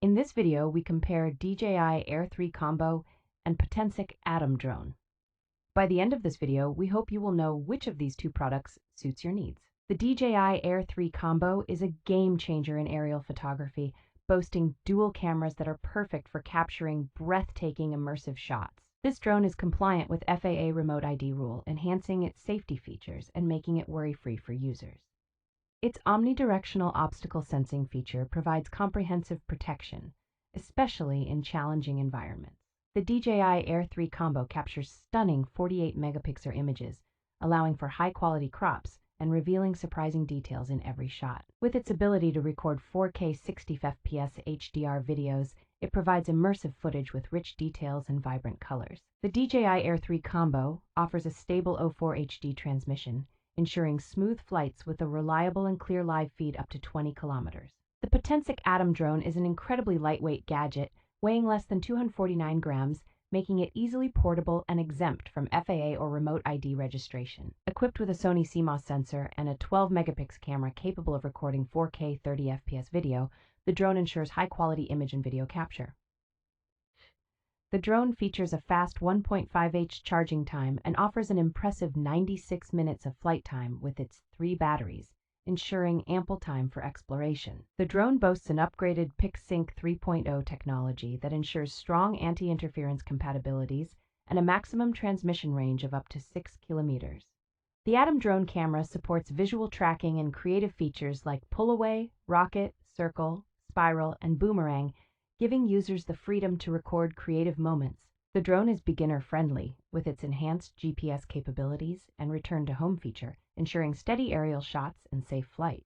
In this video, we compare DJI Air 3 Combo and Potensic ATOM Drone. By the end of this video, we hope you will know which of these two products suits your needs. The DJI Air 3 Combo is a game changer in aerial photography, boasting dual cameras that are perfect for capturing breathtaking immersive shots. This drone is compliant with FAA Remote ID rule, enhancing its safety features and making it worry-free for users. Its omnidirectional obstacle sensing feature provides comprehensive protection, especially in challenging environments. The DJI Air 3 Combo captures stunning 48 megapixel images, allowing for high-quality crops and revealing surprising details in every shot. With its ability to record 4K 60 FPS HDR videos, it provides immersive footage with rich details and vibrant colors. The DJI Air 3 Combo offers a stable 04 HD transmission, ensuring smooth flights with a reliable and clear live feed up to 20 kilometers. The Potensic ATOM Drone is an incredibly lightweight gadget, weighing less than 249 grams, making it easily portable and exempt from FAA or remote ID registration. Equipped with a Sony CMOS sensor and a 12-megapixel camera capable of recording 4K 30 FPS video, the drone ensures high-quality image and video capture. The drone features a fast 1.5H charging time and offers an impressive 96 minutes of flight time with its 3 batteries, ensuring ample time for exploration. The drone boasts an upgraded PixSync 3.0 technology that ensures strong anti-interference compatibilities and a maximum transmission range of up to 6 kilometers. The ATOM drone camera supports visual tracking and creative features like pull-away, rocket, circle, spiral, and boomerang, giving users the freedom to record creative moments. The drone is beginner-friendly, with its enhanced GPS capabilities and return-to-home feature, ensuring steady aerial shots and safe flight.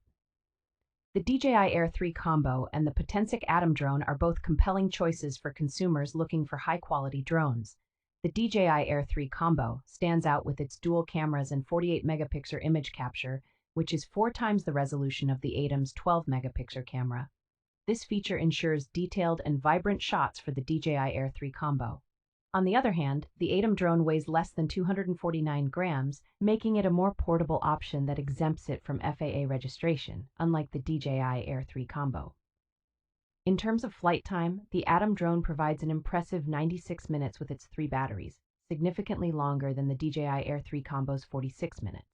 The DJI Air 3 Combo and the Potensic ATOM Drone are both compelling choices for consumers looking for high-quality drones. The DJI Air 3 Combo stands out with its dual cameras and 48-megapixel image capture, which is 4 times the resolution of the ATOM's 12-megapixel camera. This feature ensures detailed and vibrant shots for the DJI Air 3 Combo. On the other hand, the ATOM drone weighs less than 249 grams, making it a more portable option that exempts it from FAA registration, unlike the DJI Air 3 Combo. In terms of flight time, the ATOM drone provides an impressive 96 minutes with its 3 batteries, significantly longer than the DJI Air 3 Combo's 46 minutes.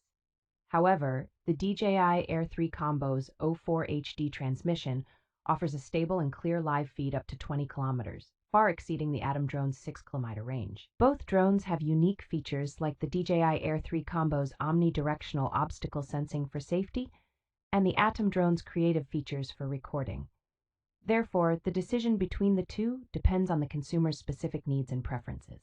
However, the DJI Air 3 Combo's 04 HD transmission offers a stable and clear live feed up to 20 kilometers, far exceeding the ATOM drone's 6-kilometer range. Both drones have unique features like the DJI Air 3 Combo's omnidirectional obstacle sensing for safety and the ATOM drone's creative features for recording. Therefore, the decision between the two depends on the consumer's specific needs and preferences.